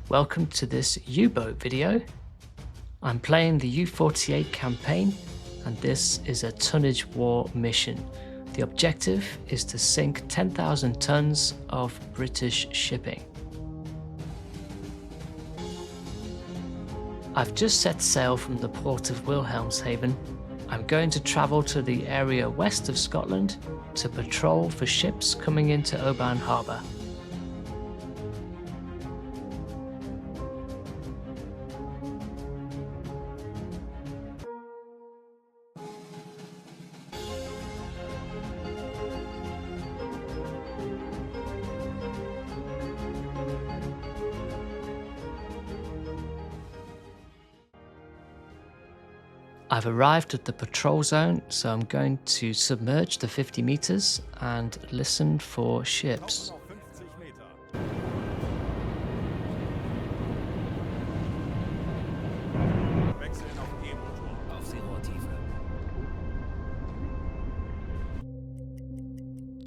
Welcome to this U-boat video. I'm playing the U-48 campaign and this is a tonnage war mission. The objective is to sink 10,000 tons of British shipping. I've just set sail from the port of Wilhelmshaven. I'm going to travel to the area west of Scotland to patrol for ships coming into Oban Harbour. I've arrived at the patrol zone, so I'm going to submerge the 50 meters and listen for ships.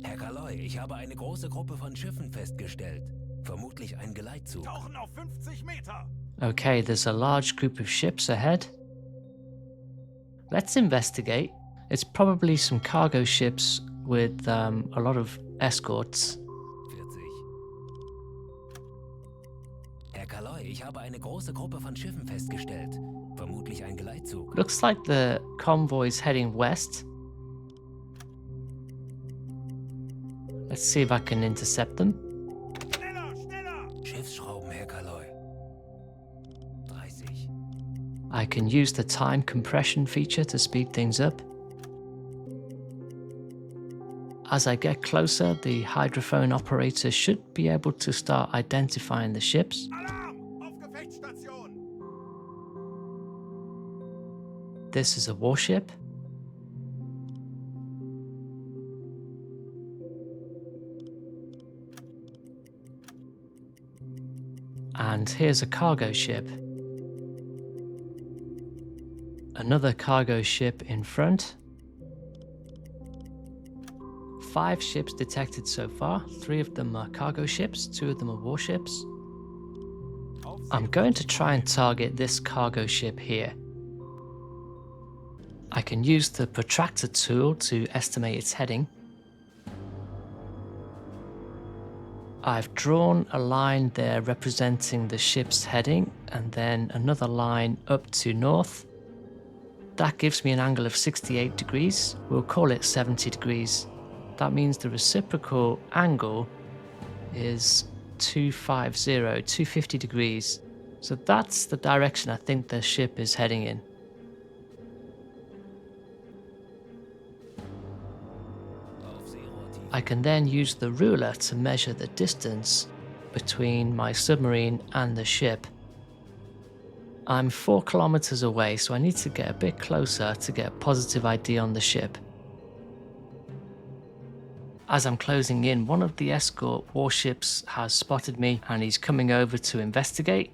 Herr Kaloi, ich habe eine große Gruppe von Schiffen festgestellt. Vermutlich ein Geleitzug. Tauchen auf 50 Meter. Okay, there's a large group of ships ahead. Let's investigate. It's probably some cargo ships with a lot of escorts. 40. Herr Kaloi, ich habe eine große Gruppe von Schiffen festgestellt. Vermutlich ein Geleitzug. Looks like the convoy's heading west. Let's see if I can intercept them. Schneller, schneller. Schiffsschrauben, Herr Kaloi. 30. I can use the time compression feature to speed things up. As I get closer, the hydrophone operator should be able to start identifying the ships. Alarm! Auf Gefechtsstation! This is a warship. And here's a cargo ship. Another cargo ship in front. 5 ships detected so far. 3 of them are cargo ships, 2 of them are warships. I'm going to try and target this cargo ship here. I can use the protractor tool to estimate its heading. I've drawn a line there representing the ship's heading and then another line up to north. That gives me an angle of 68 degrees. We'll call it 70 degrees. That means the reciprocal angle is 250 degrees. So that's the direction I think the ship is heading in. I can then use the ruler to measure the distance between my submarine and the ship. I'm 4 kilometers away, so I need to get a bit closer to get a positive ID on the ship. As I'm closing in, one of the escort warships has spotted me and he's coming over to investigate.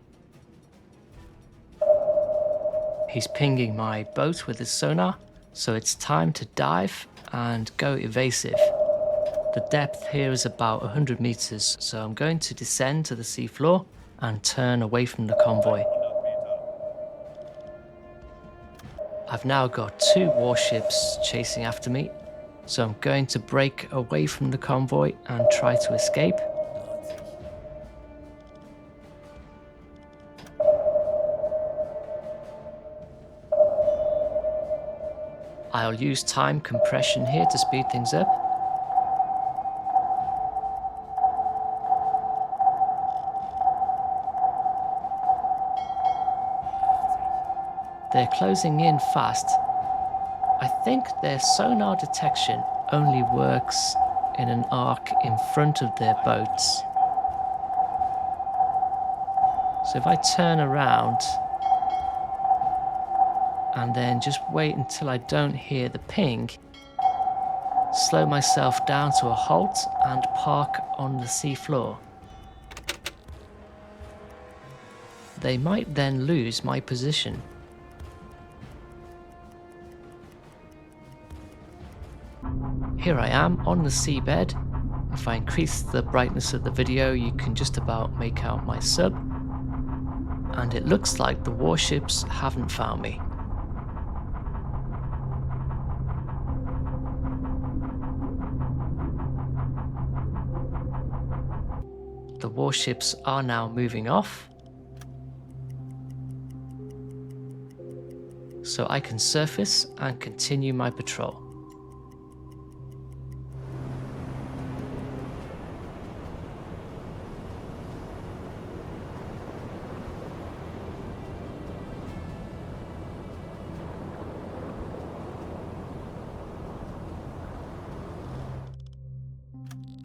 He's pinging my boat with his sonar, so it's time to dive and go evasive. The depth here is about 100 meters, so I'm going to descend to the seafloor and turn away from the convoy. I've now got 2 warships chasing after me, so I'm going to break away from the convoy and try to escape. I'll use time compression here to speed things up. They're closing in fast. I think their sonar detection only works in an arc in front of their boats. So if I turn around and then just wait until I don't hear the ping, slow myself down to a halt and park on the seafloor. They might then lose my position. Here I am on the seabed. If I increase the brightness of the video, you can just about make out my sub. and it looks like the warships haven't found me. The warships are now moving off, so I can surface and continue my patrol.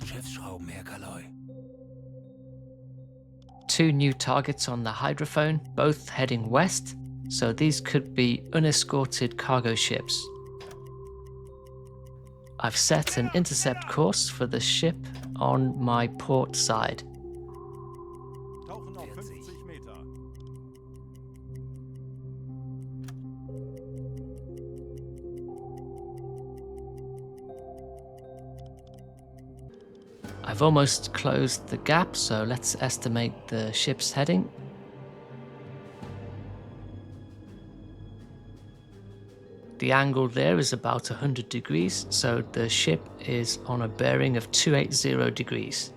Schiffsschraubenherr. 2 new targets on the hydrophone, both heading west, so these could be unescorted cargo ships. I've set an intercept course for the ship on my port side. Tauchen auf 50 Meter. I've almost closed the gap, so let's estimate the ship's heading. The angle there is about 100 degrees, so the ship is on a bearing of 280 degrees.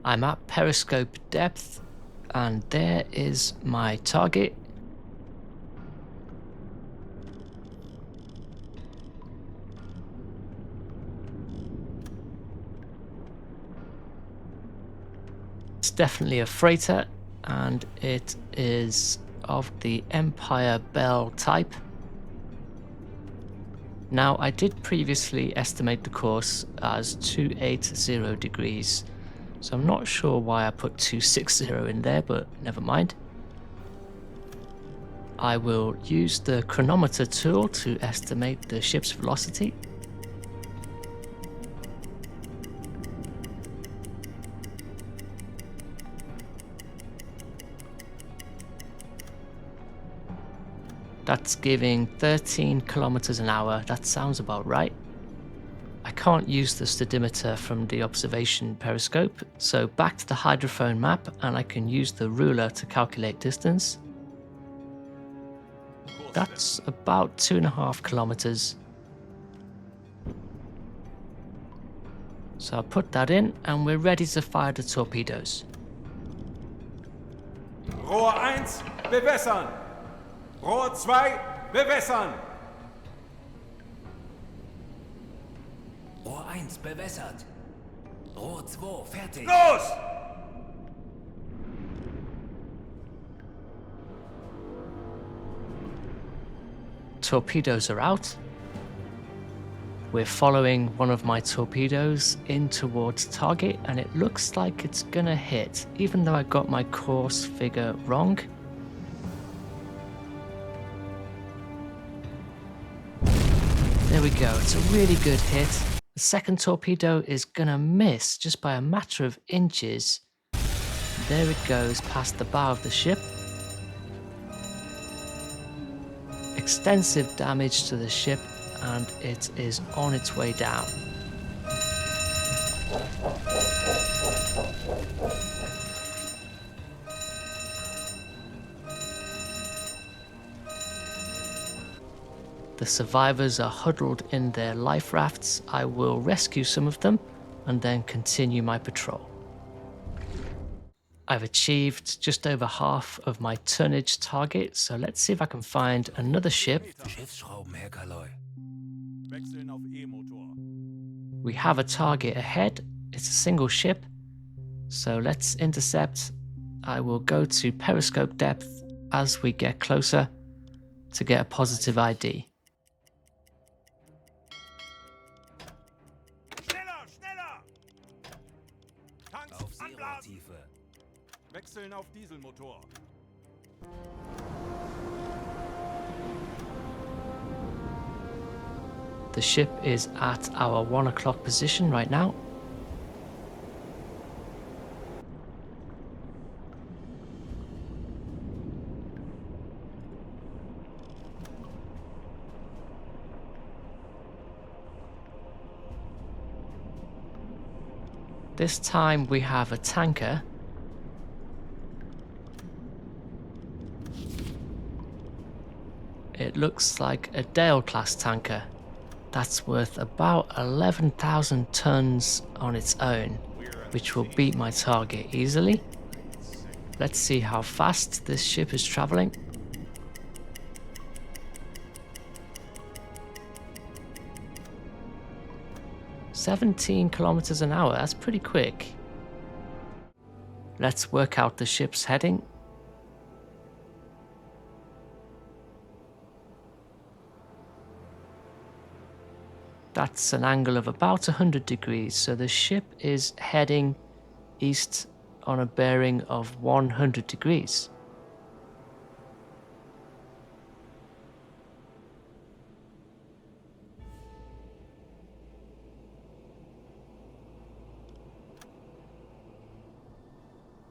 I'm at periscope depth, and there is my target. It's definitely a freighter, and it is of the Empire Bell type. Now, I did previously estimate the course as 280 degrees, so I'm not sure why I put 260 in there, but never mind. I will use the chronometer tool to estimate the ship's velocity. That's giving 13 kilometers an hour. That sounds about right. I can't use the stadimeter from the observation periscope, so back to the hydrophone map, and I can use the ruler to calculate distance. That's about 2.5 kilometers. So I'll put that in, and we're ready to fire the torpedoes. Rohr 1, bewässern. Rohr 2, bewässern. Rohr 1 bewässert. Rohr 2 fertig. Los! Torpedoes are out. We're following one of my torpedoes in towards target, and it looks like it's gonna hit, even though I got my course figure wrong. There we go, it's a really good hit. The second torpedo is gonna miss just by a matter of inches. There it goes past the bow of the ship. Extensive damage to the ship, and it is on its way down. The survivors are huddled in their life rafts. I will rescue some of them and then continue my patrol. I've achieved just over half of my tonnage target, so let's see if I can find another ship. Schiffsschraubenherr. Wechseln auf E-Motor. We have a target ahead. It's a single ship, so let's intercept. I will go to periscope depth as we get closer to get a positive ID. Schneller, schneller! Tanks Auf anblasen! Seerohrtiefe. Wechseln auf Dieselmotor. The ship is at our 1 o'clock position right now. This time we have a tanker. It looks like a Dale-class tanker. That's worth about 11,000 tons on its own, which will beat my target easily. Let's see how fast this ship is traveling. "17 kilometers an hour, that's pretty quick. Let's work out the ship's heading. That's an angle of about 100 degrees, so the ship is heading east on a bearing of 100 degrees.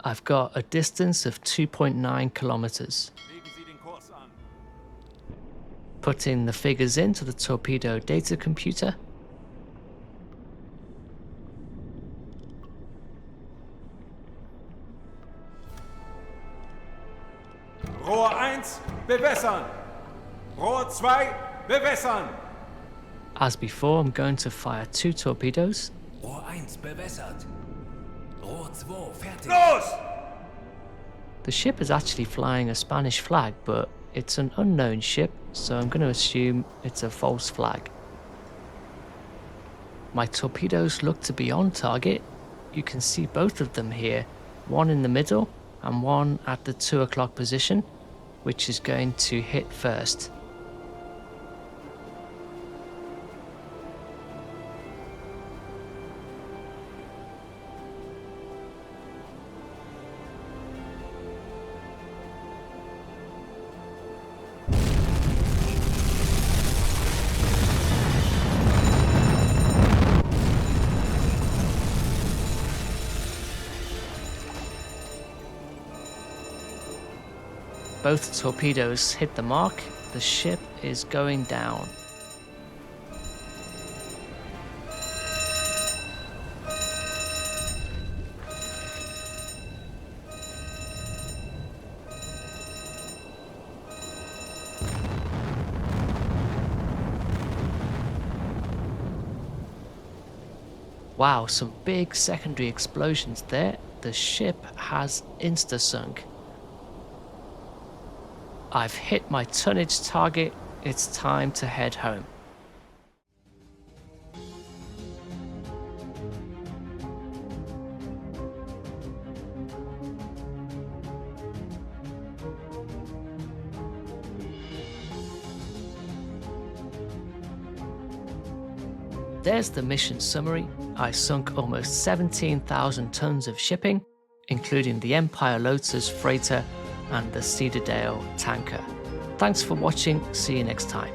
I've got a distance of 2.9 kilometers. Legen Sie den Kurs an. Putting the figures into the torpedo data computer. Rohr 1, bewässern. Rohr 2, bewässern. As before, I'm going to fire 2 torpedoes. Rohr 1 bewässert. Rohr 2 fertig. Los! The ship is actually flying a Spanish flag, but it's an unknown ship, so I'm going to assume it's a false flag. My torpedoes look to be on target. You can see both of them here, one in the middle and one at the 2 o'clock position, which is going to hit first. Both torpedoes hit the mark. The ship is going down. Wow, some big secondary explosions there. The ship has insta-sunk. I've hit my tonnage target. It's time to head home. There's the mission summary. I sunk almost 17,000 tons of shipping, including the Empire Lotus freighter and the Cedardale tanker. Thanks for watching, see you next time.